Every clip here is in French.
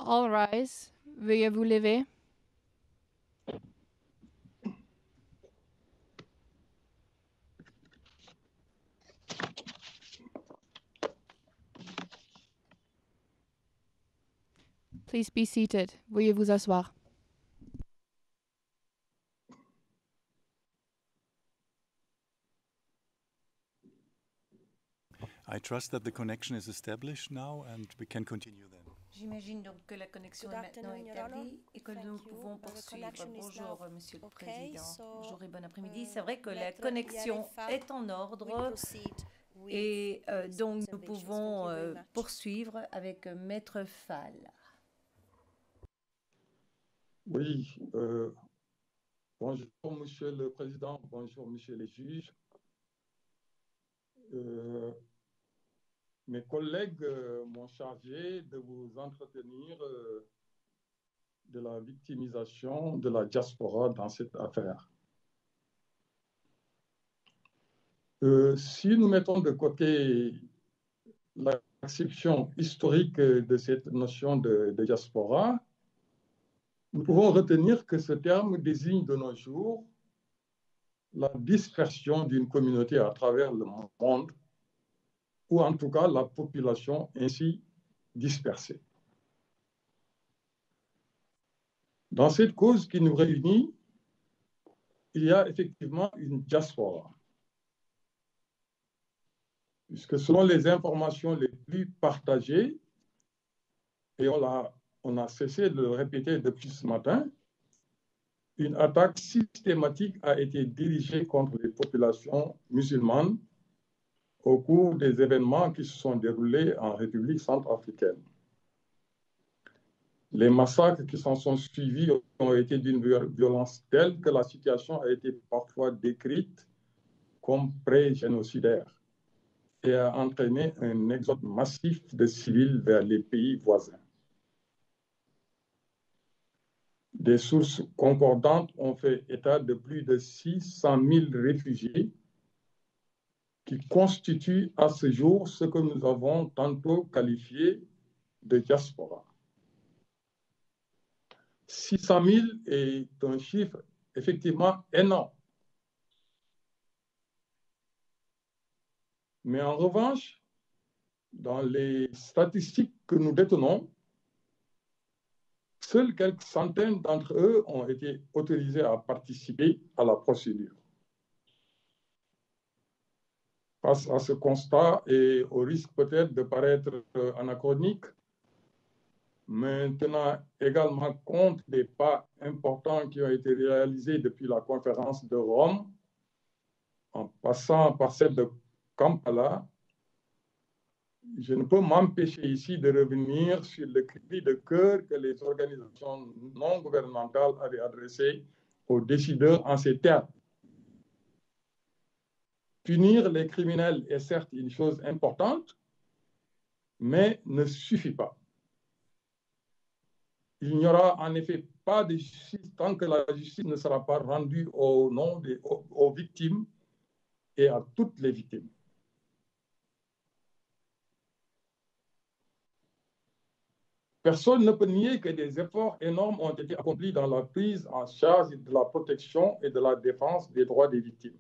All rise. Veuillez vous lever. Please be seated. Veuillez vous asseoir. I trust that the connection is established now and we can continue then. J'imagine donc que la connexion est maintenant établie et que nous pouvons poursuivre. Bonjour, Monsieur le Président. Bonjour et bon après-midi. C'est vrai que la connexion est en ordre et donc nous pouvons poursuivre avec Maître Fall. Oui, bonjour Monsieur le Président, bonjour Monsieur les juges. Mes collègues m'ont chargé de vous entretenir de la victimisation de la diaspora dans cette affaire. Si nous mettons de côté l'acception historique de cette notion de diaspora, nous pouvons retenir que ce terme désigne de nos jours la dispersion d'une communauté à travers le monde, ou en tout cas la population ainsi dispersée. Dans cette cause qui nous réunit, il y a effectivement une diaspora. Puisque selon les informations les plus partagées, et on a cessé de le répéter depuis ce matin, une attaque systématique a été dirigée contre les populations musulmanes au cours des événements qui se sont déroulés en République centrafricaine. Les massacres qui s'en sont suivis ont été d'une violence telle que la situation a été parfois décrite comme pré-génocidaire et a entraîné un exode massif de civils vers les pays voisins. Des sources concordantes ont fait état de plus de 600 000 réfugiés qui constituent à ce jour ce que nous avons tantôt qualifié de diaspora. 600 000 est un chiffre effectivement énorme. Mais en revanche, dans les statistiques que nous détenons, seuls quelques centaines d'entre eux ont été autorisés à participer à la procédure. Face à ce constat et au risque peut-être de paraître anachronique, maintenant également compte des pas importants qui ont été réalisés depuis la conférence de Rome, en passant par celle de Kampala, je ne peux m'empêcher ici de revenir sur le cri de cœur que les organisations non gouvernementales avaient adressé aux décideurs en ces termes. Punir les criminels est certes une chose importante, mais ne suffit pas. Il n'y aura en effet pas de justice tant que la justice ne sera pas rendue aux victimes et à toutes les victimes. Personne ne peut nier que des efforts énormes ont été accomplis dans la prise en charge de la protection et de la défense des droits des victimes.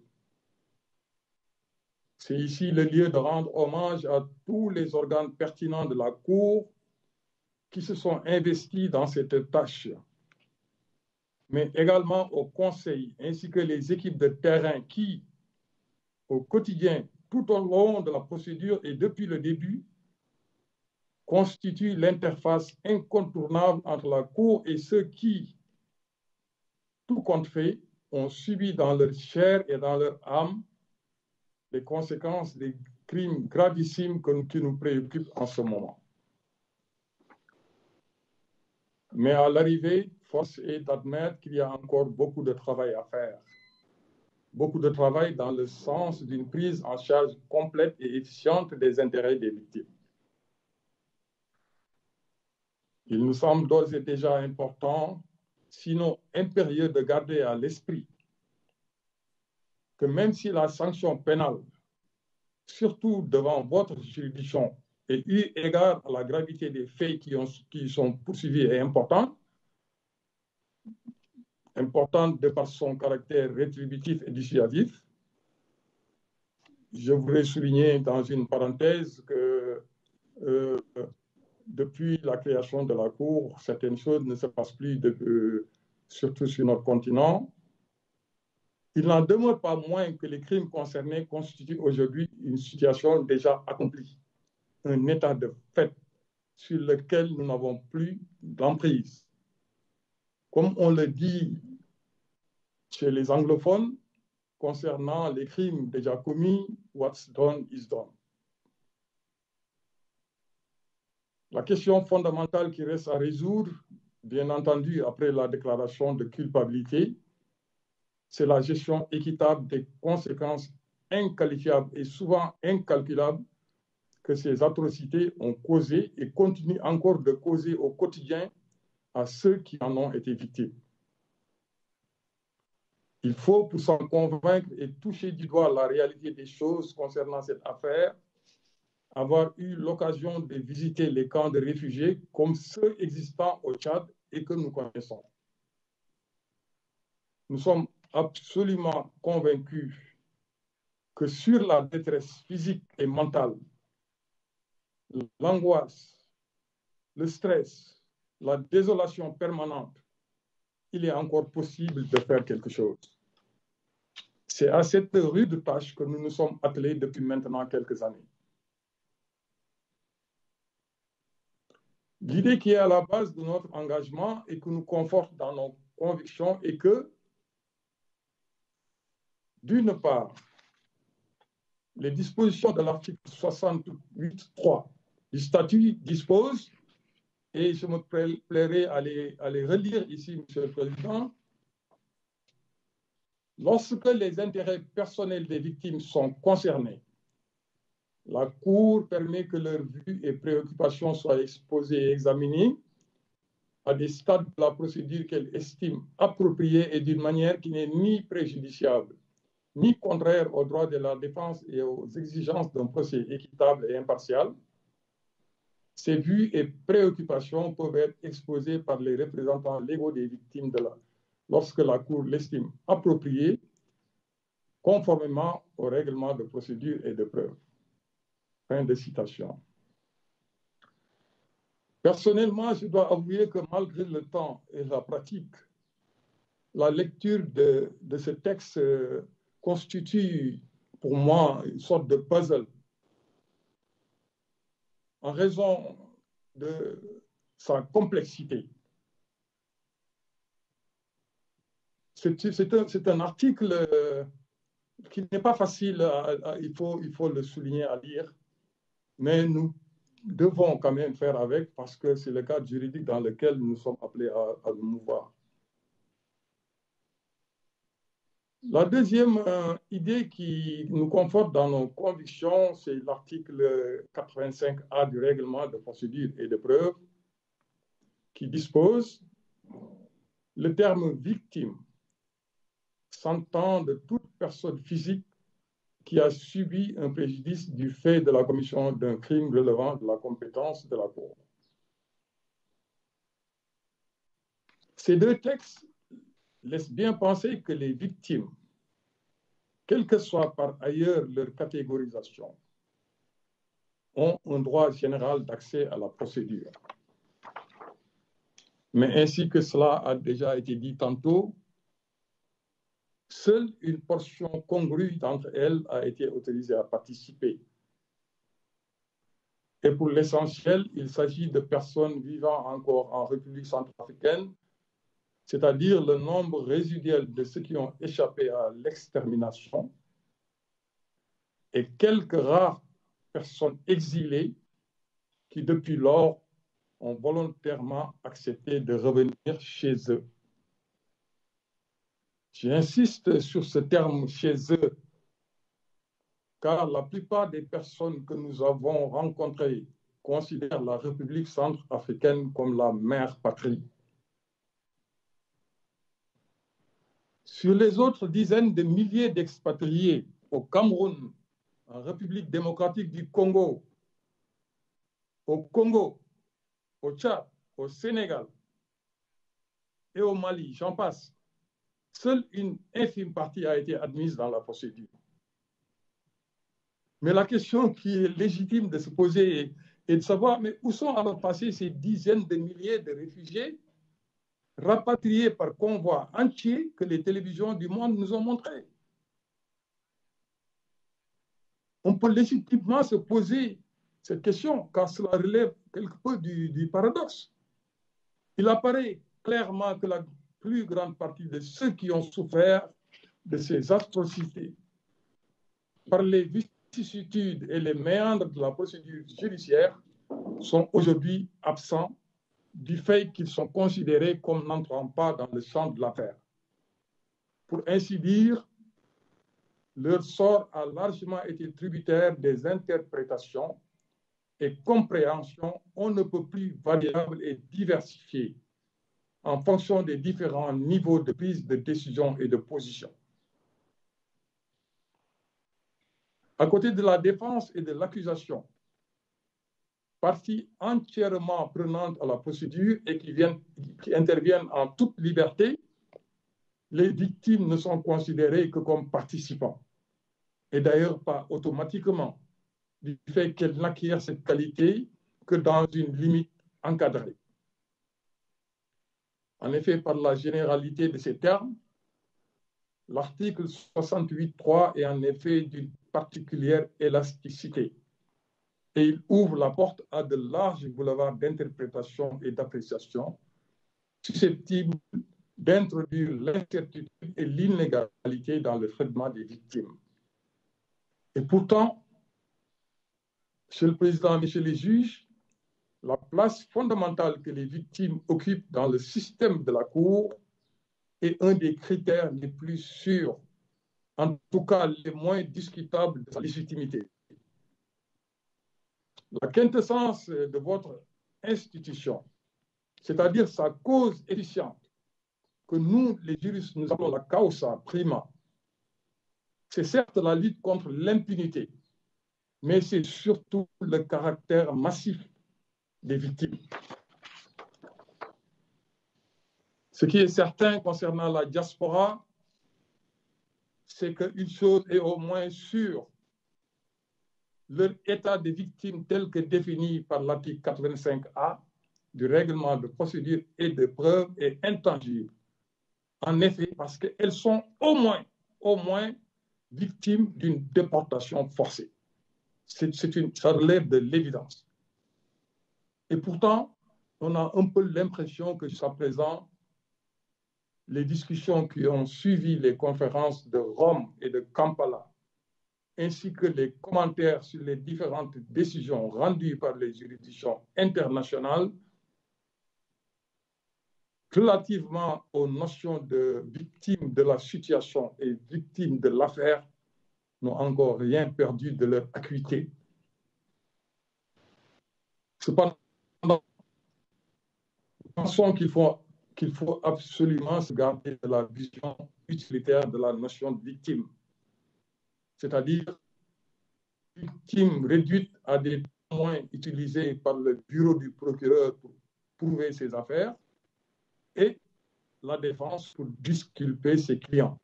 C'est ici le lieu de rendre hommage à tous les organes pertinents de la Cour qui se sont investis dans cette tâche, mais également au Conseil ainsi que les équipes de terrain qui, au quotidien, tout au long de la procédure et depuis le début, constituent l'interface incontournable entre la Cour et ceux qui, tout compte fait, ont subi dans leur chair et dans leur âme les conséquences des crimes gravissimes qui nous préoccupent en ce moment. Mais à l'arrivée, force est d'admettre qu'il y a encore beaucoup de travail à faire. Beaucoup de travail dans le sens d'une prise en charge complète et efficiente des intérêts des victimes. Il nous semble d'ores et déjà important, sinon impérieux, de garder à l'esprit que même si la sanction pénale, surtout devant votre juridiction, et eu égard à la gravité des faits qui sont poursuivis est importante de par son caractère rétributif et dissuasif. Je voudrais souligner dans une parenthèse que depuis la création de la Cour, certaines choses ne se passent plus, surtout sur notre continent. Il n'en demeure pas moins que les crimes concernés constituent aujourd'hui une situation déjà accomplie, un état de fait sur lequel nous n'avons plus d'emprise. Comme on le dit chez les anglophones, concernant les crimes déjà commis, what's done is done. La question fondamentale qui reste à résoudre, bien entendu après la déclaration de culpabilité, c'est la gestion équitable des conséquences inqualifiables et souvent incalculables que ces atrocités ont causées et continuent encore de causer au quotidien à ceux qui en ont été victimes. Il faut, pour s'en convaincre et toucher du doigt la réalité des choses concernant cette affaire, avoir eu l'occasion de visiter les camps de réfugiés comme ceux existants au Tchad et que nous connaissons. Nous sommes absolument convaincus que sur la détresse physique et mentale, l'angoisse, le stress, la désolation permanente, il est encore possible de faire quelque chose. C'est à cette rude tâche que nous nous sommes attelés depuis maintenant quelques années. L'idée qui est à la base de notre engagement et qui nous conforte dans nos convictions est que, d'une part, les dispositions de l'article 68.3 du statut disposent, et je me plairai à les relire ici, Monsieur le Président, lorsque les intérêts personnels des victimes sont concernés, la Cour permet que leurs vues et préoccupations soient exposées et examinées à des stades de la procédure qu'elle estime appropriée et d'une manière qui n'est ni préjudiciable, ni contraire aux droits de la défense et aux exigences d'un procès équitable et impartial. Ces vues et préoccupations peuvent être exposées par les représentants légaux des victimes lorsque la Cour l'estime appropriée, conformément au règlement de procédure et de preuve. Fin de citation. Personnellement, je dois avouer que malgré le temps et la pratique, la lecture de ce texte constitue pour moi une sorte de puzzle en raison de sa complexité. C'est un article qui n'est pas facile, il faut le souligner, à lire, mais nous devons quand même faire avec parce que c'est le cadre juridique dans lequel nous sommes appelés à nous mouvoir. La deuxième idée qui nous conforte dans nos convictions, c'est l'article 85A du règlement de procédure et de preuve qui dispose le terme victime s'entend de toute personne physique qui a subi un préjudice du fait de la commission d'un crime relevant de la compétence de la Cour. Ces deux textes laissent bien penser que les victimes, quelle que soit par ailleurs leur catégorisation, ont un droit général d'accès à la procédure. Mais ainsi que cela a déjà été dit tantôt, seule une portion congrue d'entre elles a été autorisée à participer. Et pour l'essentiel, il s'agit de personnes vivant encore en République centrafricaine, c'est-à-dire le nombre résiduel de ceux qui ont échappé à l'extermination et quelques rares personnes exilées qui, depuis lors, ont volontairement accepté de revenir chez eux. J'insiste sur ce terme « chez eux », car la plupart des personnes que nous avons rencontrées considèrent la République centrafricaine comme la mère patrie. Sur les autres dizaines de milliers d'expatriés au Cameroun, en République démocratique du Congo, au Congo, au Tchad, au Sénégal et au Mali, j'en passe, seule une infime partie a été admise dans la procédure. Mais la question qui est légitime de se poser est de savoir, mais où sont alors passés ces dizaines de milliers de réfugiés rapatriés par convoi entier que les télévisions du monde nous ont montrés? On peut légitimement se poser cette question, car cela relève quelque peu du paradoxe. Il apparaît clairement que la plus grande partie de ceux qui ont souffert de ces atrocités par les vicissitudes et les méandres de la procédure judiciaire sont aujourd'hui absents du fait qu'ils sont considérés comme n'entrant pas dans le champ de l'affaire. Pour ainsi dire, leur sort a largement été tributaire des interprétations et compréhensions on ne peut plus variables et diversifiées en fonction des différents niveaux de prise de décision et de position. À côté de la défense et de l'accusation, partie entièrement prenante à la procédure et qui interviennent en toute liberté, les victimes ne sont considérées que comme participants, et d'ailleurs pas automatiquement, du fait qu'elles n'acquièrent cette qualité que dans une limite encadrée. En effet, par la généralité de ces termes, l'article 68.3 est en effet d'une particulière élasticité et il ouvre la porte à de larges boulevards d'interprétation et d'appréciation susceptibles d'introduire l'incertitude et l'inégalité dans le traitement des victimes. Et pourtant, Monsieur le Président, Messieurs les juges, la place fondamentale que les victimes occupent dans le système de la Cour est un des critères les plus sûrs, en tout cas les moins discutables de sa légitimité. La quintessence de votre institution, c'est-à-dire sa cause efficiente, que nous, les juristes, nous appelons la causa prima, c'est certes la lutte contre l'impunité, mais c'est surtout le caractère massif des victimes. Ce qui est certain concernant la diaspora, c'est qu'une chose est au moins sûre, leur état de victime tel que défini par l'article 85A du règlement de procédure et de preuve est intangible. En effet, parce qu'elles sont au moins victimes d'une déportation forcée. Ça relève de l'évidence. Et pourtant, on a un peu l'impression que jusqu'à présent, les discussions qui ont suivi les conférences de Rome et de Kampala, ainsi que les commentaires sur les différentes décisions rendues par les juridictions internationales relativement aux notions de victimes de la situation et victimes de l'affaire n'ont encore rien perdu de leur acuité. Cependant, nous pensons qu'il faut absolument se garder de la vision utilitaire de la notion de victime, c'est-à-dire victime réduite à des témoins utilisés par le bureau du procureur pour prouver ses affaires et la défense pour disculper ses clients.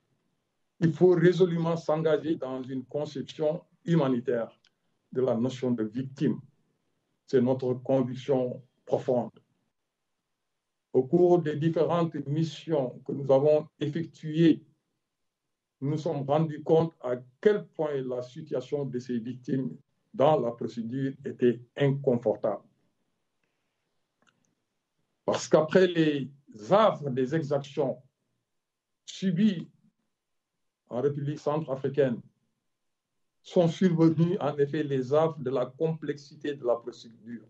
Il faut résolument s'engager dans une conception humanitaire de la notion de victime. C'est notre conviction profonde. Au cours des différentes missions que nous avons effectuées, nous nous sommes rendus compte à quel point la situation de ces victimes dans la procédure était inconfortable. Parce qu'après les affres des exactions subies en République centrafricaine, sont survenus en effet les affres de la complexité de la procédure.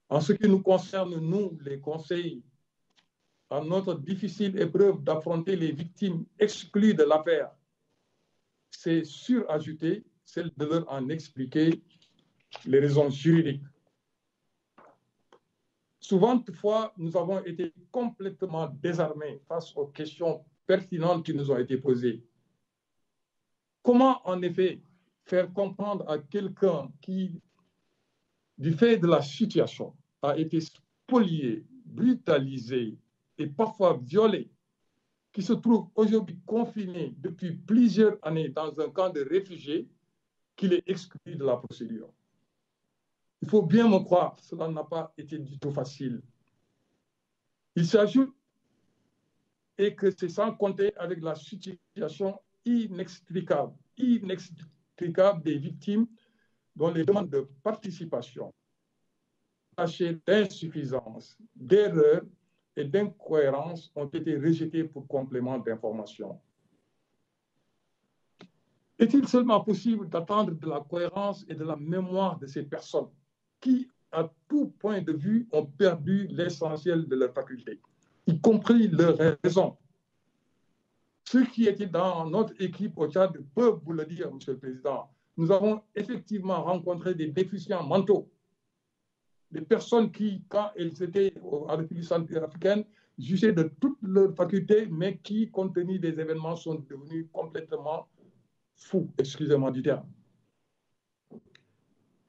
En ce qui nous concerne, nous, les conseils, à notre difficile épreuve d'affronter les victimes exclues de l'affaire, c'est surajouter celle de leur en expliquer les raisons juridiques. Souvent, toutefois, nous avons été complètement désarmés face aux questions pertinentes qui nous ont été posées. Comment, en effet, faire comprendre à quelqu'un qui du fait de la situation, a été spolié, brutalisé et parfois violé, qui se trouve aujourd'hui confiné depuis plusieurs années dans un camp de réfugiés, qu'il est exclu de la procédure. Il faut bien me croire, cela n'a pas été du tout facile. Il s'ajoute et que c'est sans compter avec la situation inextricable des victimes dont les demandes de participation, tachées d'insuffisance, d'erreur et d'incohérence ont été rejetées pour complément d'information. Est-il seulement possible d'attendre de la cohérence et de la mémoire de ces personnes qui, à tout point de vue, ont perdu l'essentiel de leur faculté, y compris leur raison? Ceux qui étaient dans notre équipe au Tchad peuvent vous le dire, Monsieur le Président. Nous avons effectivement rencontré des déficients mentaux, des personnes qui, quand elles étaient en République centrafricaine, jugeaient de toutes leurs facultés, mais qui, compte tenu des événements, sont devenus complètement fous, excusez-moi du terme.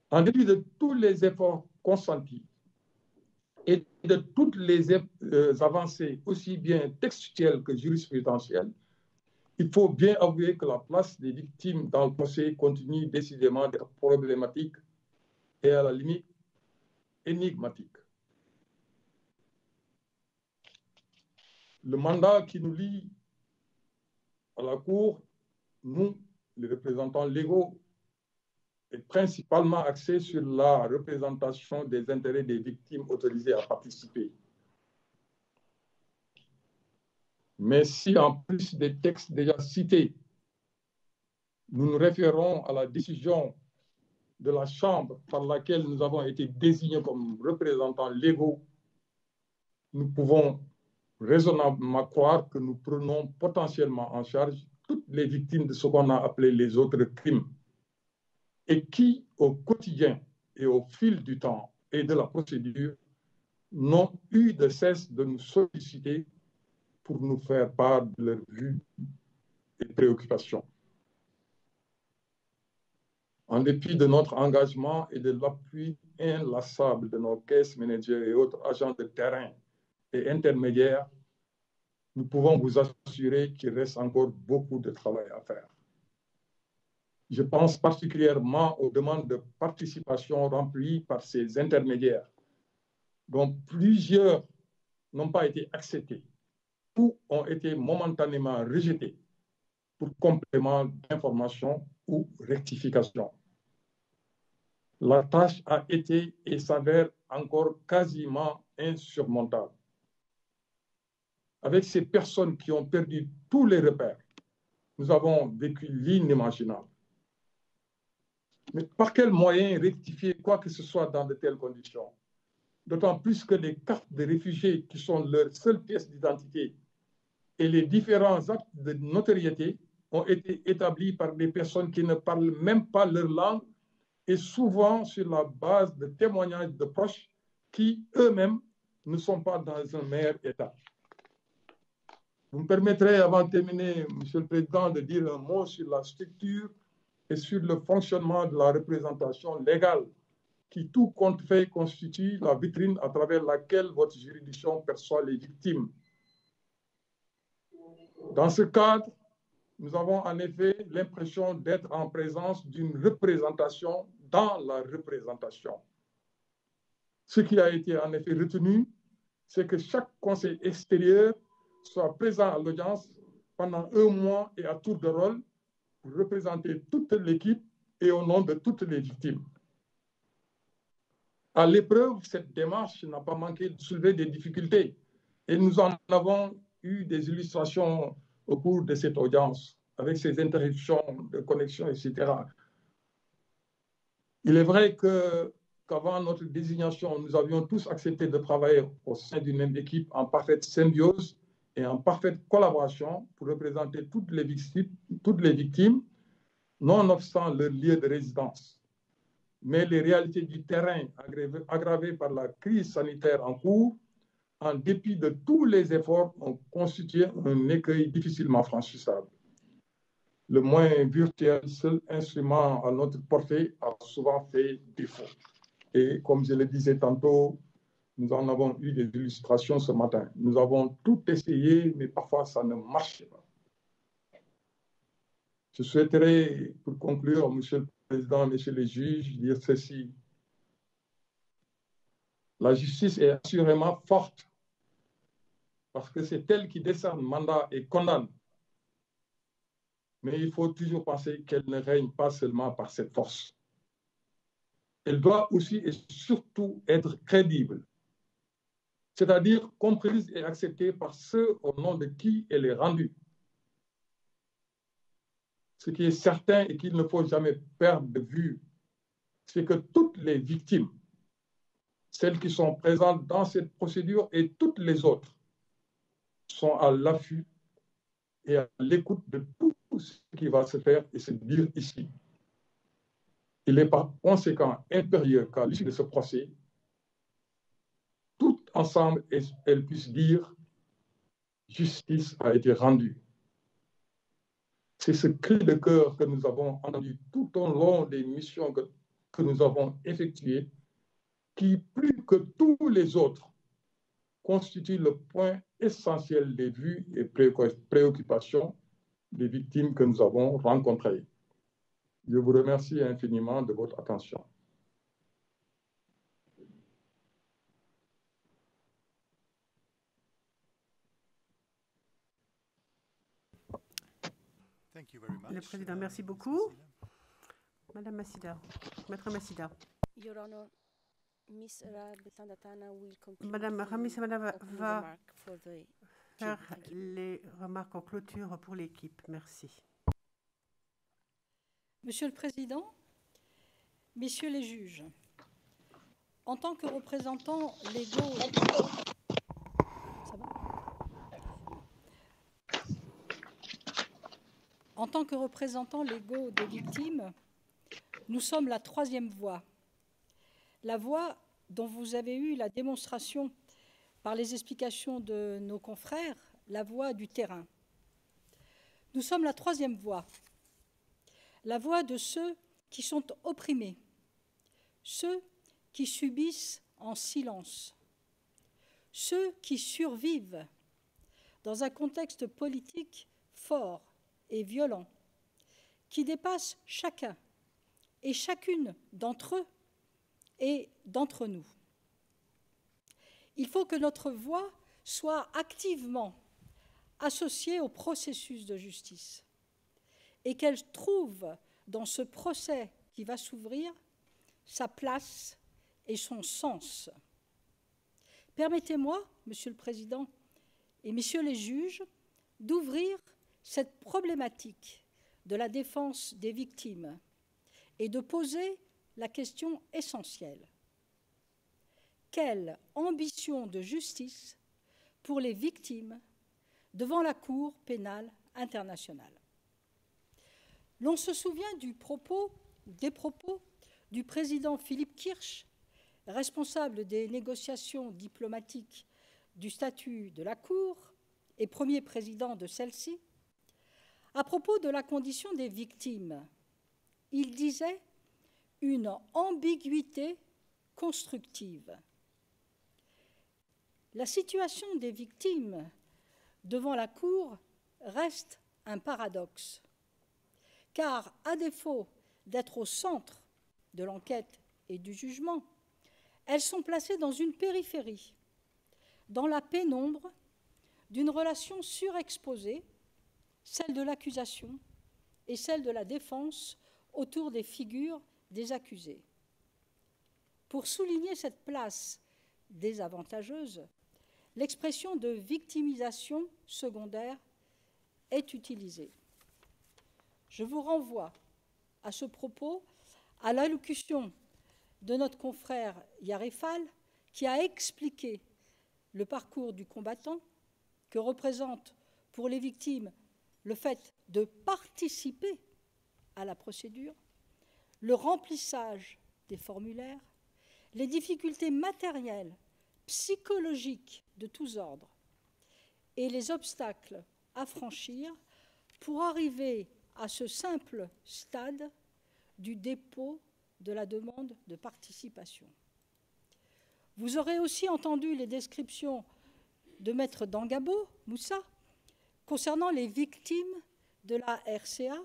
En dépit de tous les efforts consentis et de toutes les avancées, aussi bien textuelles que jurisprudentielles, il faut bien avouer que la place des victimes dans le procès continue décidément d'être problématique et à la limite énigmatique. Le mandat qui nous lie à la Cour, nous, les représentants légaux, est principalement axé sur la représentation des intérêts des victimes autorisées à participer. Mais si, en plus des textes déjà cités, nous nous référons à la décision de la Chambre par laquelle nous avons été désignés comme représentants légaux, nous pouvons raisonnablement croire que nous prenons potentiellement en charge toutes les victimes de ce qu'on a appelé les autres crimes et qui, au quotidien et au fil du temps et de la procédure, n'ont eu de cesse de nous solliciter pour nous faire part de leurs vues et préoccupations. En dépit de notre engagement et de l'appui inlassable de nos caisses managers et autres agents de terrain et intermédiaires, nous pouvons vous assurer qu'il reste encore beaucoup de travail à faire. Je pense particulièrement aux demandes de participation remplies par ces intermédiaires, dont plusieurs n'ont pas été acceptées ou ont été momentanément rejetées pour complément d'information ou rectification. La tâche a été et s'avère encore quasiment insurmontable. Avec ces personnes qui ont perdu tous les repères, nous avons vécu l'inimaginable. Mais par quels moyens rectifier quoi que ce soit dans de telles conditions? D'autant plus que les cartes de réfugiés qui sont leur seule pièce d'identité et les différents actes de notoriété ont été établis par des personnes qui ne parlent même pas leur langue et souvent sur la base de témoignages de proches qui eux-mêmes ne sont pas dans un meilleur état. Vous me permettrez, avant de terminer, Monsieur le Président, de dire un mot sur la structure et sur le fonctionnement de la représentation légale qui, tout compte fait, constitue la vitrine à travers laquelle votre juridiction perçoit les victimes. Dans ce cadre, nous avons en effet l'impression d'être en présence d'une représentation dans la représentation. Ce qui a été en effet retenu, c'est que chaque conseil extérieur soit présent à l'audience pendant 1 mois et à tour de rôle pour représenter toute l'équipe et au nom de toutes les victimes. À l'épreuve, cette démarche n'a pas manqué de soulever des difficultés et nous en avons eu des illustrations au cours de cette audience avec ces interruptions de connexion, etc. Il est vrai qu'avant notre désignation, nous avions tous accepté de travailler au sein d'une même équipe en parfaite symbiose et en parfaite collaboration pour représenter toutes les victimes, nonobstant leur lieu de résidence. Mais les réalités du terrain aggravées par la crise sanitaire en cours, en dépit de tous les efforts, ont constitué un écueil difficilement franchissable. Le moyen virtuel, seul instrument à notre portée, a souvent fait défaut. Et comme je le disais tantôt, nous en avons eu des illustrations ce matin. Nous avons tout essayé, mais parfois ça ne marche pas. Je souhaiterais, pour conclure, Monsieur le Président, Messieurs les juges, dire ceci. La justice est assurément forte parce que c'est elle qui décerne mandat et condamne. Mais il faut toujours penser qu'elle ne règne pas seulement par cette force. Elle doit aussi et surtout être crédible, c'est-à-dire comprise et acceptée par ceux au nom de qui elle est rendue. Ce qui est certain et qu'il ne faut jamais perdre de vue, c'est que toutes les victimes, celles qui sont présentes dans cette procédure et toutes les autres, sont à l'affût et à l'écoute de tout ce qui va se faire et se dire ici. Il est par conséquent impérieux qu'à l'issue de ce procès, toutes ensemble, elles puissent dire « justice a été rendue ». C'est ce cri de cœur que nous avons entendu tout au long des missions que nous avons effectuées, qui, plus que tous les autres, constitue le point essentiel des vues et préoccupations des victimes que nous avons rencontrées. Je vous remercie infiniment de votre attention. Le Président, merci beaucoup. Madame Massida, Maître Massida. Madame Rami Samana va faire les remarques en clôture pour l'équipe. Merci. Monsieur le Président, Messieurs les juges, en tant que représentants légaux... En tant que représentants légaux des victimes, nous sommes la troisième voie. La voie dont vous avez eu la démonstration par les explications de nos confrères, la voie du terrain. Nous sommes la troisième voie. La voie de ceux qui sont opprimés, ceux qui subissent en silence, ceux qui survivent dans un contexte politique fort et violent, qui dépasse chacun et chacune d'entre eux et d'entre nous. Il faut que notre voix soit activement associée au processus de justice et qu'elle trouve dans ce procès qui va s'ouvrir sa place et son sens. Permettez-moi, Monsieur le Président et Messieurs les juges, d'ouvrir cette problématique de la défense des victimes et de poser la question essentielle. Quelle ambition de justice pour les victimes devant la Cour pénale internationale? L'on se souvient des propos du président Philippe Kirsch, responsable des négociations diplomatiques du statut de la Cour et premier président de celle-ci, à propos de la condition des victimes. Il disait une ambiguïté constructive. La situation des victimes devant la Cour reste un paradoxe, car à défaut d'être au centre de l'enquête et du jugement, elles sont placées dans une périphérie, dans la pénombre d'une relation surexposée, celle de l'accusation et celle de la défense autour des figures des accusés. Pour souligner cette place désavantageuse, l'expression de victimisation secondaire est utilisée. Je vous renvoie à ce propos à l'allocution de notre confrère Yarefal, qui a expliqué le parcours du combattant que représente pour les victimes le fait de participer à la procédure, le remplissage des formulaires, les difficultés matérielles, psychologiques de tous ordres et les obstacles à franchir pour arriver à ce simple stade du dépôt de la demande de participation. Vous aurez aussi entendu les descriptions de Maître Dangabo Moussa concernant les victimes de la RCA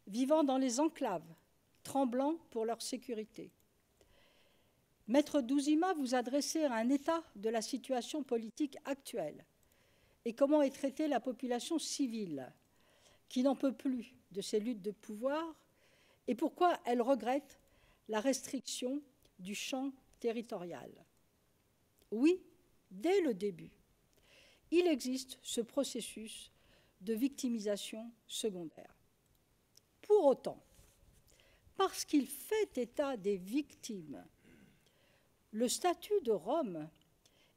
vivant dans les enclaves, tremblant pour leur sécurité. Maître Douzima vous a dressé un état de la situation politique actuelle et comment est traitée la population civile qui n'en peut plus de ces luttes de pouvoir et pourquoi elle regrette la restriction du champ territorial. Oui, dès le début, il existe ce processus de victimisation secondaire. Pour autant, parce qu'il fait état des victimes, le statut de Rome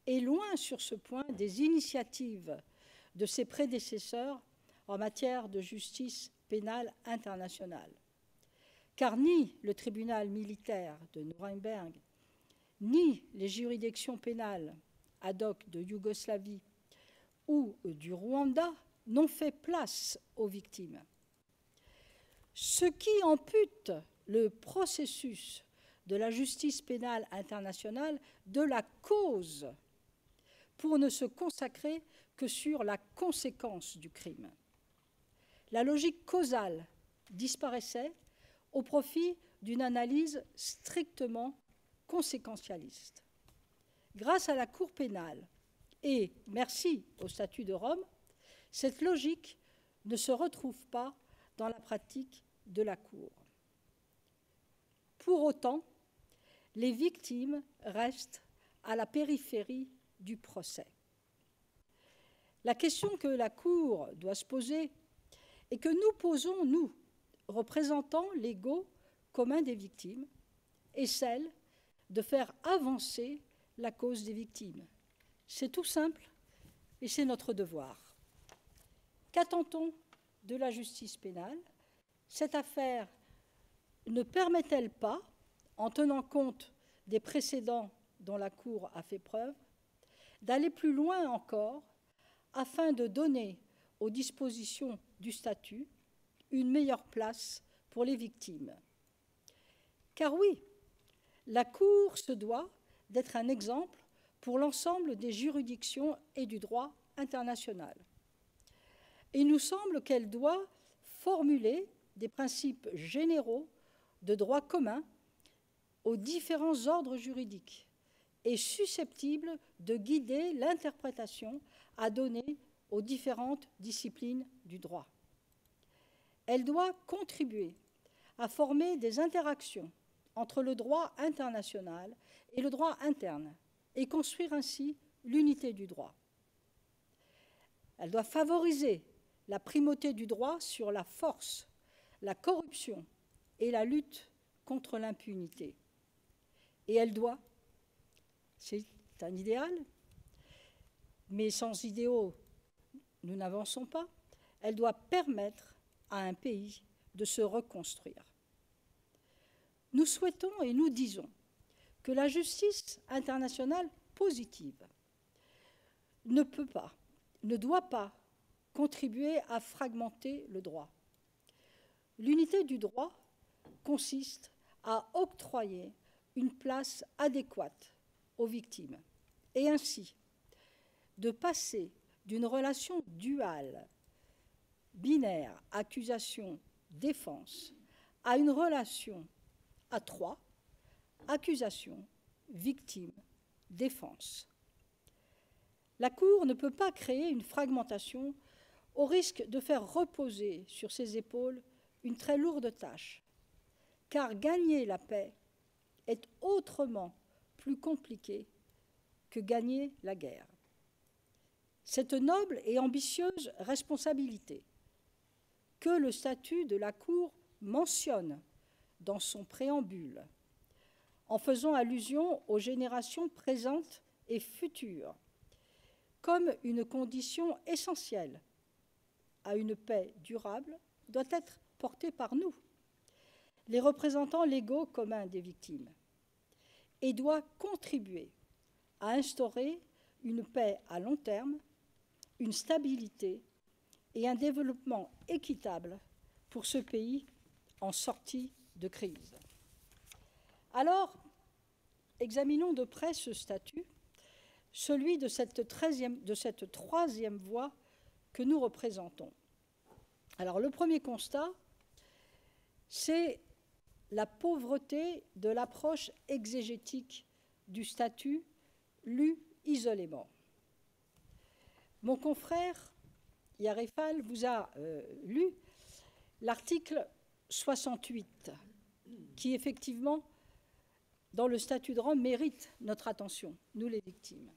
est loin sur ce point des initiatives de ses prédécesseurs en matière de justice pénale internationale. Car ni le tribunal militaire de Nuremberg, ni les juridictions pénales ad hoc de Yougoslavie ou du Rwanda n'ont fait place aux victimes. Ce qui ampute le processus de la justice pénale internationale de la cause pour ne se consacrer que sur la conséquence du crime. La logique causale disparaissait au profit d'une analyse strictement conséquentialiste. Grâce à la Cour pénale et merci au statut de Rome, cette logique ne se retrouve pas dans la pratique de la Cour. Pour autant, les victimes restent à la périphérie du procès. La question que la Cour doit se poser et que nous posons, nous, représentants légaux communs des victimes, est celle de faire avancer la cause des victimes. C'est tout simple et c'est notre devoir. Qu'attend-on de la justice pénale? Cette affaire ne permet-elle pas, en tenant compte des précédents dont la Cour a fait preuve, d'aller plus loin encore afin de donner aux dispositions du statut une meilleure place pour les victimes? Car oui, la Cour se doit d'être un exemple pour l'ensemble des juridictions et du droit international. Il nous semble qu'elle doit formuler des principes généraux de droit commun aux différents ordres juridiques et susceptibles de guider l'interprétation à donner aux différentes disciplines du droit. Elle doit contribuer à former des interactions entre le droit international et le droit interne et construire ainsi l'unité du droit. Elle doit favoriser la primauté du droit sur la force, la corruption et la lutte contre l'impunité. Et elle doit, c'est un idéal, mais sans idéaux, nous n'avançons pas, elle doit permettre à un pays de se reconstruire. Nous souhaitons et nous disons que la justice internationale positive ne peut pas, ne doit pas contribuer à fragmenter le droit. L'unité du droit consiste à octroyer une place adéquate aux victimes et ainsi de passer d'une relation duale, binaire, accusation-défense, à une relation à trois, accusation, victime, défense. La Cour ne peut pas créer une fragmentation au risque de faire reposer sur ses épaules une très lourde tâche, car gagner la paix est autrement plus compliqué que gagner la guerre. Cette noble et ambitieuse responsabilité que le statut de la Cour mentionne dans son préambule, en faisant allusion aux générations présentes et futures, comme une condition essentielle à une paix durable, doit être portée par nous, les représentants légaux communs des victimes, et doit contribuer à instaurer une paix à long terme, une stabilité et un développement équitable pour ce pays en sortie de crise. Alors, examinons de près ce statut, celui de cette troisième voie que nous représentons. Alors, le premier constat, c'est la pauvreté de l'approche exégétique du statut lu isolément. Mon confrère Yarefal vous a lu l'article 68, qui effectivement, dans le statut de Rome, mérite notre attention, nous les victimes.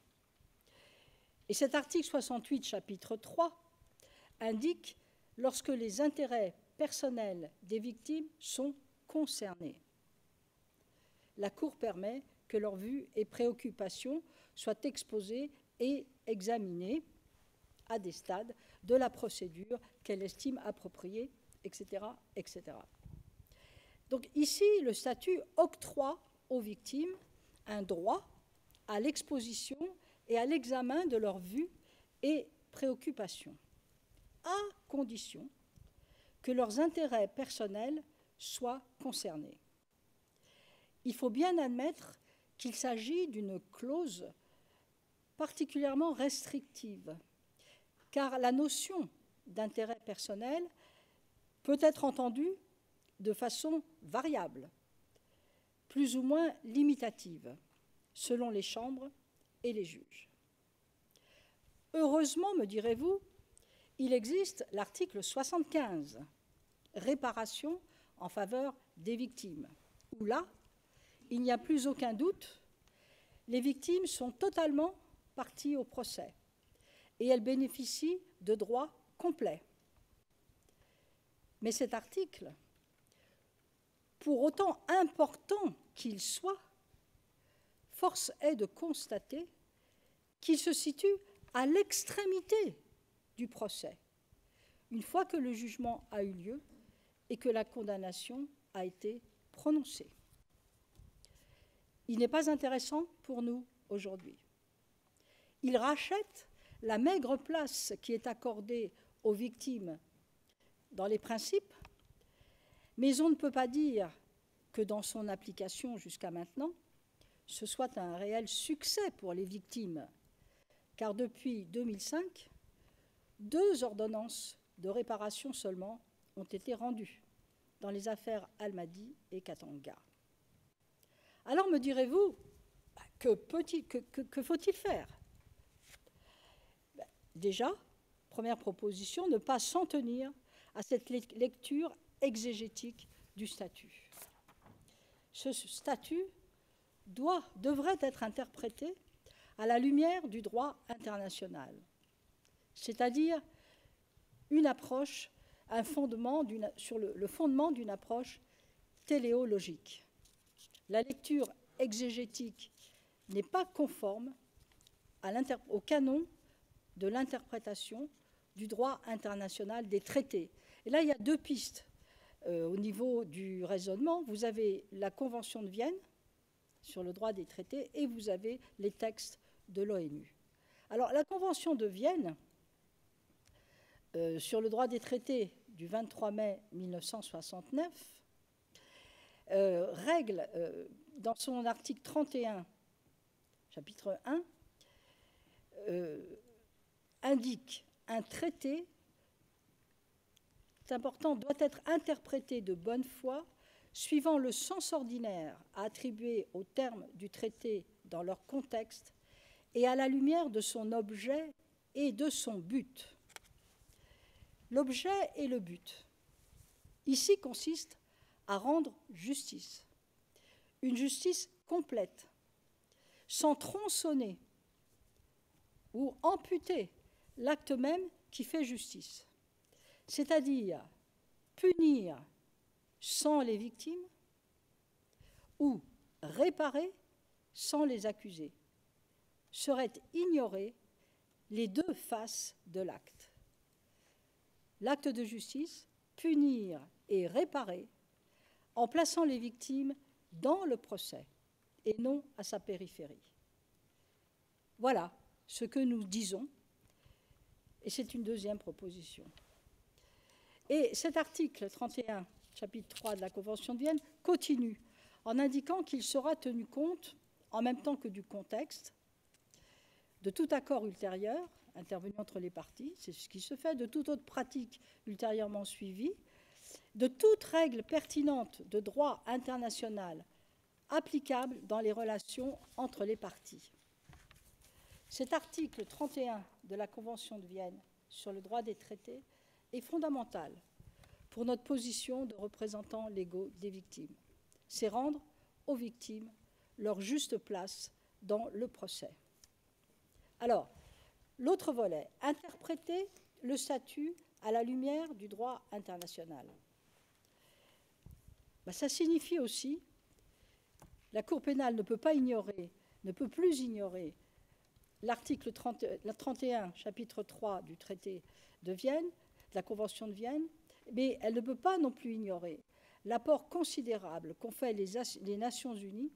Et cet article 68, chapitre 3, indique lorsque les intérêts personnels des victimes sont concernés. La Cour permet que leurs vues et préoccupations soient exposées et examinées à des stades de la procédure qu'elle estime appropriée, etc., etc. Donc ici, le statut octroie aux victimes un droit à l'exposition et à l'examen de leurs vues et préoccupations, à condition que leurs intérêts personnels soient concernés. Il faut bien admettre qu'il s'agit d'une clause particulièrement restrictive, car la notion d'intérêt personnel peut être entendue de façon variable, plus ou moins limitative, selon les chambres et les juges. Heureusement, me direz-vous, il existe l'article 75, réparation en faveur des victimes, où là, il n'y a plus aucun doute, les victimes sont totalement parties au procès et elles bénéficient de droits complets. Mais cet article, pour autant important qu'il soit, force est de constater qu'il se situe à l'extrémité du procès, une fois que le jugement a eu lieu et que la condamnation a été prononcée. Il n'est pas intéressant pour nous aujourd'hui. Il rachète la maigre place qui est accordée aux victimes dans les principes, mais on ne peut pas dire que dans son application jusqu'à maintenant, ce soit un réel succès pour les victimes, car depuis 2005, 2 ordonnances de réparation seulement ont été rendues dans les affaires Almadi et Katanga. Alors me direz-vous, que faut-il faire? Déjà, première proposition, ne pas s'en tenir à cette lecture exégétique du statut. Ce statut devrait être interprété à la lumière du droit international, c'est-à-dire une approche, sur le fondement d'une approche téléologique. La lecture exégétique n'est pas conforme au canon de l'interprétation du droit international des traités. Et là, il y a 2 pistes au niveau du raisonnement. Vous avez la Convention de Vienne sur le droit des traités et vous avez les textes de l'ONU. Alors, la Convention de Vienne sur le droit des traités du 23 mai 1969 règle, dans son article 31, chapitre 1, indique un traité, c'est important, doit être interprété de bonne foi suivant le sens ordinaire à attribuer aux termes du traité dans leur contexte et à la lumière de son objet et de son but. L'objet et le but, ici, consiste à rendre justice, une justice complète, sans tronçonner ou amputer l'acte même qui fait justice, c'est-à-dire punir sans les victimes ou réparer sans les accuser. Seraient ignorées les 2 faces de l'acte. L'acte de justice, punir et réparer, en plaçant les victimes dans le procès et non à sa périphérie. Voilà ce que nous disons, et c'est une 2e proposition. Et cet article 31, chapitre 3 de la Convention de Vienne, continue en indiquant qu'il sera tenu compte, en même temps que du contexte, de tout accord ultérieur intervenu entre les parties, c'est ce qui se fait, de toute autre pratique ultérieurement suivie, de toute règle pertinente de droit international applicable dans les relations entre les parties. Cet article 31 de la Convention de Vienne sur le droit des traités est fondamental pour notre position de représentants légaux des victimes. C'est rendre aux victimes leur juste place dans le procès. Alors, l'autre volet, interpréter le statut à la lumière du droit international. Ça signifie aussi, la Cour pénale ne peut plus ignorer l'article 31, chapitre 3 du traité de Vienne, de la Convention de Vienne, mais elle ne peut pas non plus ignorer l'apport considérable qu'ont fait les Nations Unies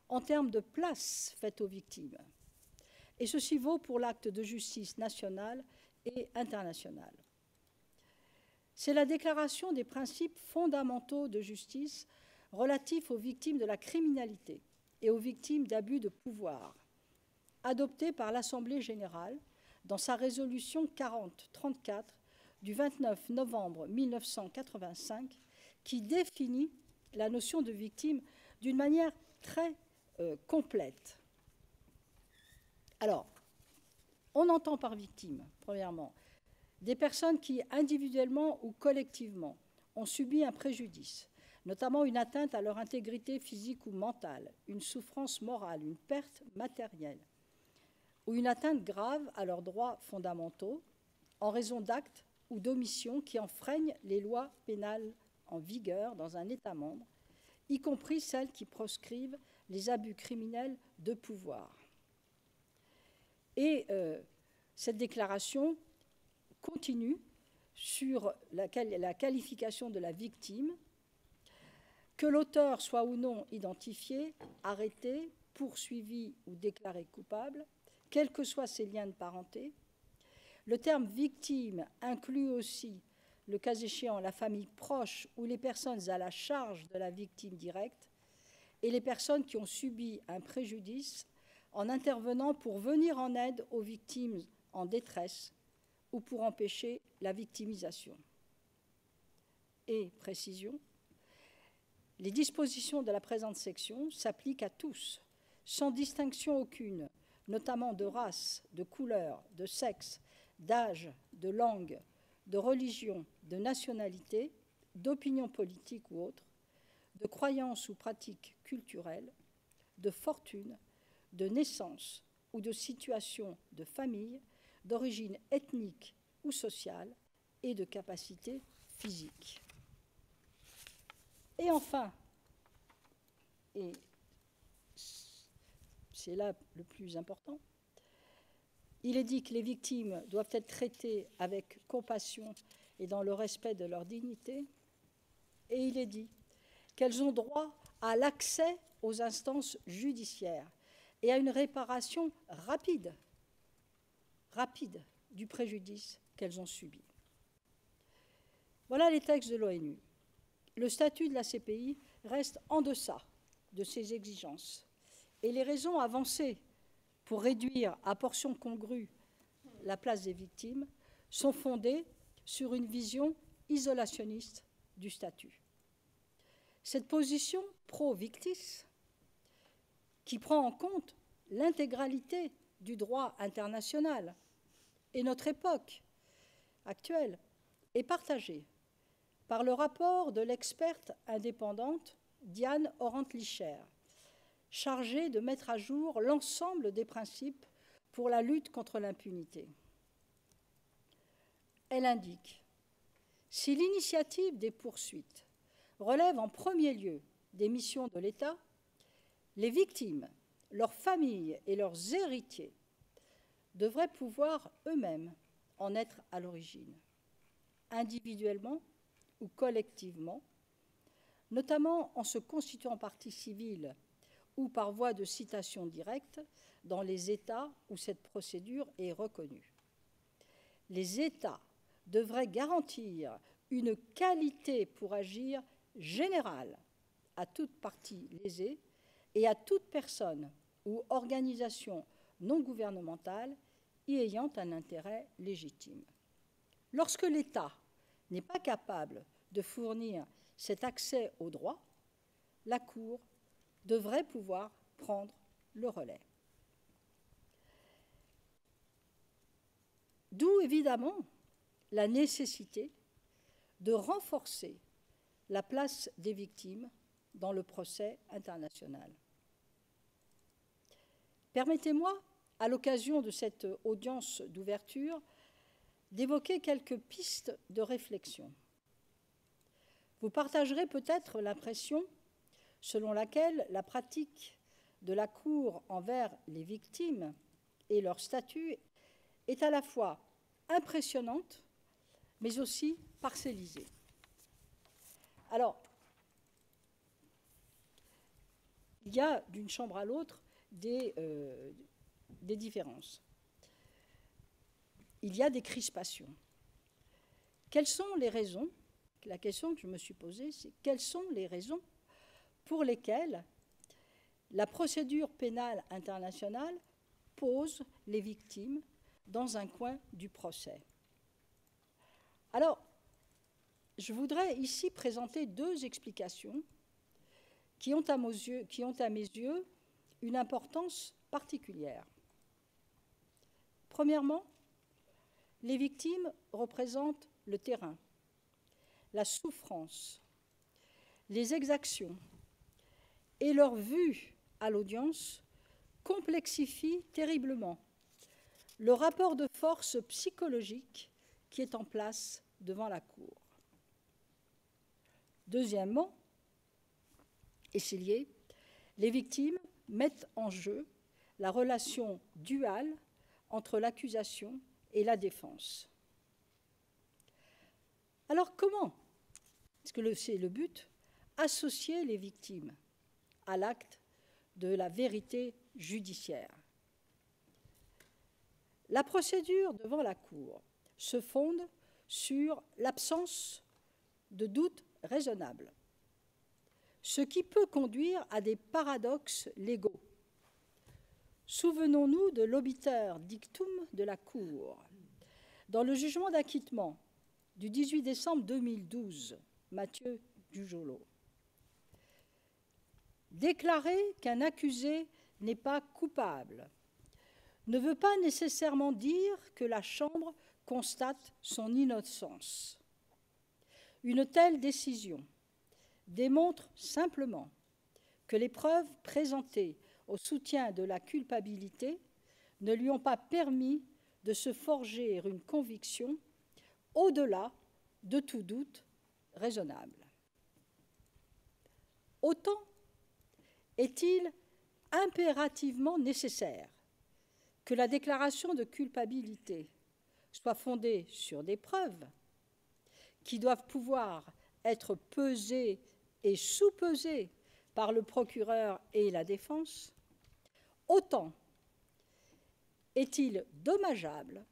en termes de place faite aux victimes. Et ceci vaut pour l'acte de justice nationale et internationale. C'est la déclaration des principes fondamentaux de justice relatifs aux victimes de la criminalité et aux victimes d'abus de pouvoir, adoptée par l'Assemblée générale dans sa résolution 4034 du 29 novembre 1985, qui définit la notion de victime d'une manière très complète. Alors, on entend par victime, premièrement, des personnes qui, individuellement ou collectivement, ont subi un préjudice, notamment une atteinte à leur intégrité physique ou mentale, une souffrance morale, une perte matérielle, ou une atteinte grave à leurs droits fondamentaux en raison d'actes ou d'omissions qui enfreignent les lois pénales en vigueur dans un État membre, y compris celles qui proscrivent les abus criminels de pouvoir. Et cette déclaration continue sur la qualification de la victime, que l'auteur soit ou non identifié, arrêté, poursuivi ou déclaré coupable, quels que soient ses liens de parenté. Le terme victime inclut aussi, le cas échéant, la famille proche ou les personnes à la charge de la victime directe et les personnes qui ont subi un préjudice en intervenant pour venir en aide aux victimes en détresse ou pour empêcher la victimisation. Et précision, les dispositions de la présente section s'appliquent à tous, sans distinction aucune, notamment de race, de couleur, de sexe, d'âge, de langue, de religion, de nationalité, d'opinion politique ou autre, de croyances ou pratiques culturelles, de fortune, de naissance ou de situation de famille, d'origine ethnique ou sociale et de capacité physique. Et enfin, et c'est là le plus important, il est dit que les victimes doivent être traitées avec compassion et dans le respect de leur dignité, et il est dit qu'elles ont droit à l'accès aux instances judiciaires et à une réparation rapide du préjudice qu'elles ont subi. Voilà les textes de l'ONU. Le statut de la CPI reste en deçà de ces exigences. Et les raisons avancées pour réduire à portion congrue la place des victimes sont fondées sur une vision isolationniste du statut. Cette position pro-victis, qui prend en compte l'intégralité du droit international et notre époque actuelle, est partagée par le rapport de l'experte indépendante Diane Orant-Licher, chargée de mettre à jour l'ensemble des principes pour la lutte contre l'impunité. Elle indique « Si l'initiative des poursuites relève en premier lieu des missions de l'État, les victimes, leurs familles et leurs héritiers devraient pouvoir eux-mêmes en être à l'origine, individuellement ou collectivement, notamment en se constituant partie civile ou par voie de citation directe dans les États où cette procédure est reconnue. Les États devraient garantir une qualité pour agir générale à toute partie lésée et à toute personne ou organisation non gouvernementale y ayant un intérêt légitime. Lorsque l'État n'est pas capable de fournir cet accès au droit, la Cour devrait pouvoir prendre le relais. D'où évidemment la nécessité de renforcer la place des victimes dans le procès international. Permettez-moi, à l'occasion de cette audience d'ouverture, d'évoquer quelques pistes de réflexion. Vous partagerez peut-être l'impression selon laquelle la pratique de la Cour envers les victimes et leur statut est à la fois impressionnante, mais aussi parcellisée. Alors, il y a d'une chambre à l'autre des différences. Il y a des crispations. Quelles sont les raisons? La question que je me suis posée, c'est quelles sont les raisons pour lesquelles la procédure pénale internationale pose les victimes dans un coin du procès? Alors, je voudrais ici présenter deux explications qui ont à mes yeux une importance particulière. Premièrement, les victimes représentent le terrain, la souffrance, les exactions, et leur vue à l'audience complexifie terriblement le rapport de force psychologique qui est en place devant la Cour. Deuxièmement, et c'est lié, les victimes mettent en jeu la relation duale entre l'accusation et la défense. Alors comment, parce que c'est le but, associer les victimes à l'acte de la vérité judiciaire? La procédure devant la Cour se fonde sur l'absence de doute raisonnable, ce qui peut conduire à des paradoxes légaux. Souvenons-nous de l'obiter dictum de la Cour. Dans le jugement d'acquittement du 18 décembre 2012, Mathieu Dujolo, déclarer qu'un accusé n'est pas coupable ne veut pas nécessairement dire que la Chambre constate son innocence. Une telle décision démontre simplement que les preuves présentées au soutien de la culpabilité ne lui ont pas permis de se forger une conviction au-delà de tout doute raisonnable. Autant est-il impérativement nécessaire que la déclaration de culpabilité soit fondée sur des preuves qui doivent pouvoir être pesées et sous-pesées par le procureur et la défense, autant est-il dommageable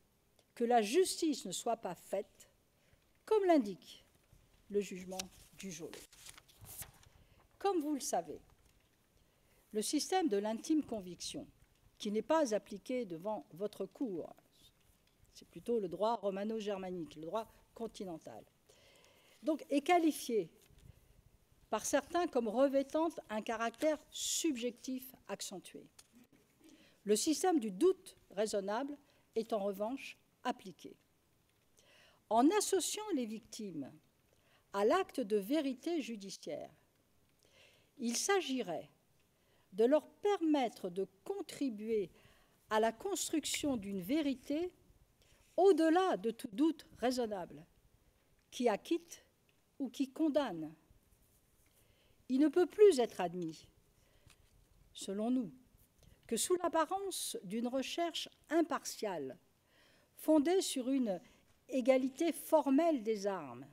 que la justice ne soit pas faite, comme l'indique le jugement Dujolo. Comme vous le savez, le système de l'intime conviction, qui n'est pas appliqué devant votre cour, c'est plutôt le droit romano-germanique, le droit continental, donc est qualifié par certains comme revêtant un caractère subjectif accentué. Le système du doute raisonnable est en revanche appliqué. En associant les victimes à l'acte de vérité judiciaire, il s'agirait de leur permettre de contribuer à la construction d'une vérité au-delà de tout doute raisonnable, qui acquitte ou qui condamne. Il ne peut plus être admis, selon nous, que sous l'apparence d'une recherche impartiale, fondée sur une égalité formelle des armes,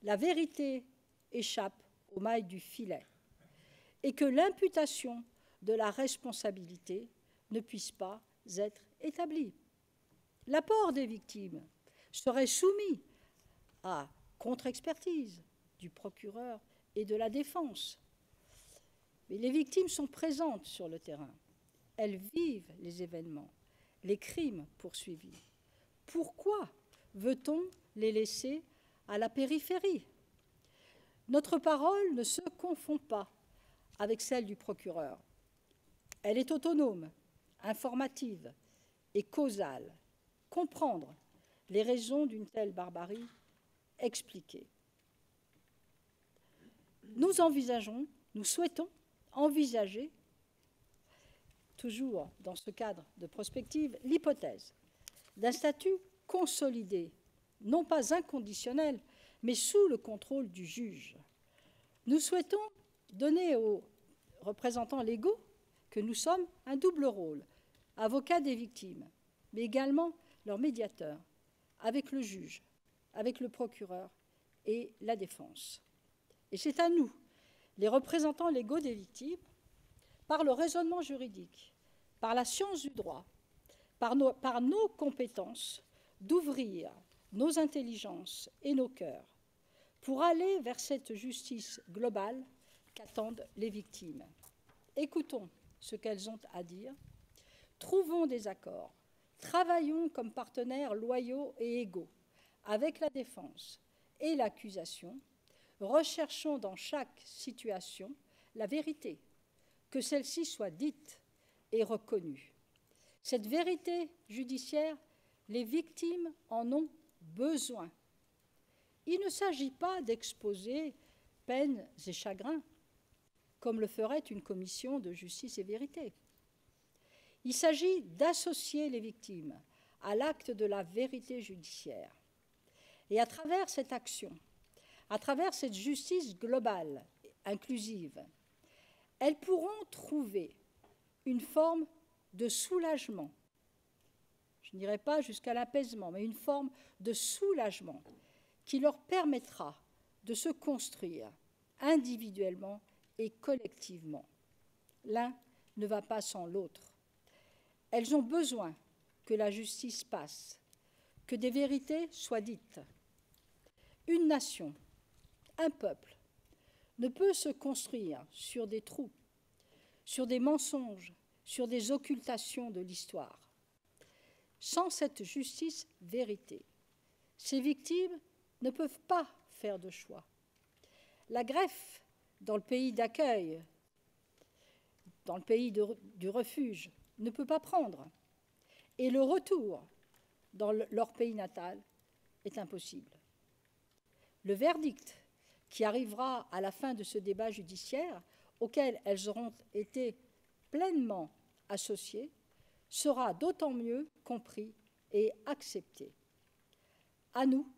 la vérité échappe aux mailles du filet et que l'imputation de la responsabilité ne puisse pas être établie. L'apport des victimes serait soumis à contre-expertise du procureur et de la défense, Mais les victimes sont présentes sur le terrain. Elles vivent les événements, les crimes poursuivis. Pourquoi veut-on les laisser à la périphérie? Notre parole ne se confond pas avec celle du procureur. Elle est autonome, informative et causale. Comprendre les raisons d'une telle barbarie, expliquer. Nous souhaitons envisager, toujours dans ce cadre de prospective, l'hypothèse d'un statut consolidé, non pas inconditionnel, mais sous le contrôle du juge. Nous souhaitons donner aux représentants légaux que nous sommes un double rôle, avocats des victimes, mais également leur médiateur, avec le juge, avec le procureur et la défense. Et c'est à nous, les représentants légaux des victimes, par le raisonnement juridique, par la science du droit, par nos compétences, d'ouvrir nos intelligences et nos cœurs pour aller vers cette justice globale qu'attendent les victimes. Écoutons ce qu'elles ont à dire, trouvons des accords, travaillons comme partenaires loyaux et égaux avec la défense et l'accusation, recherchons dans chaque situation la vérité, que celle-ci soit dite et reconnue. Cette vérité judiciaire, les victimes en ont besoin. Il ne s'agit pas d'exposer peines et chagrins, comme le ferait une commission de justice et vérité. Il s'agit d'associer les victimes à l'acte de la vérité judiciaire. Et à travers cette action, à travers cette justice globale, inclusive, elles pourront trouver une forme de soulagement. Je n'irai pas jusqu'à l'apaisement, mais une forme de soulagement qui leur permettra de se construire individuellement et collectivement. L'un ne va pas sans l'autre. Elles ont besoin que la justice passe, que des vérités soient dites. Une nation, un peuple, ne peut se construire sur des trous, sur des mensonges, sur des occultations de l'histoire. Sans cette justice vérité, ces victimes ne peuvent pas faire de choix. La greffe dans le pays d'accueil, dans le pays du refuge, ne peut pas prendre. Et le retour dans leur pays natal est impossible. Le verdict qui arrivera à la fin de ce débat judiciaire, auquel elles auront été pleinement associées, sera d'autant mieux compris et accepté. À nous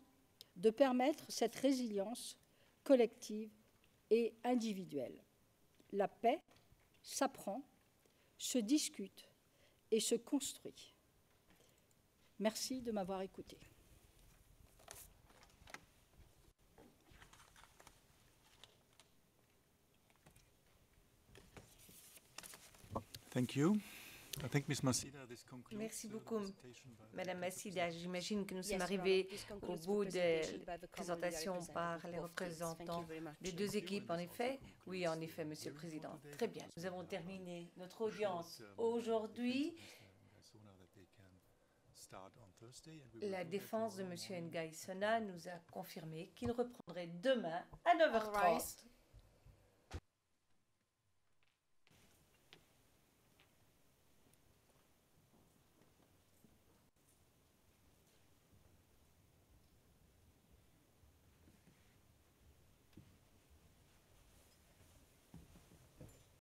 de permettre cette résilience collective et individuelle. La paix s'apprend, se discute et se construit. Merci de m'avoir écouté. Thank you. I think Ms. Masida, this concludes Merci beaucoup, the presentation by Madame Masida. J'imagine que nous sommes arrivés au bout des présentations par les représentants des deux équipes, en effet. Oui, en effet, Monsieur le Président. Très bien. Nous avons terminé notre audience aujourd'hui. La défense de M. Nguy Sona nous a confirmé qu'il reprendrait demain à 9h30.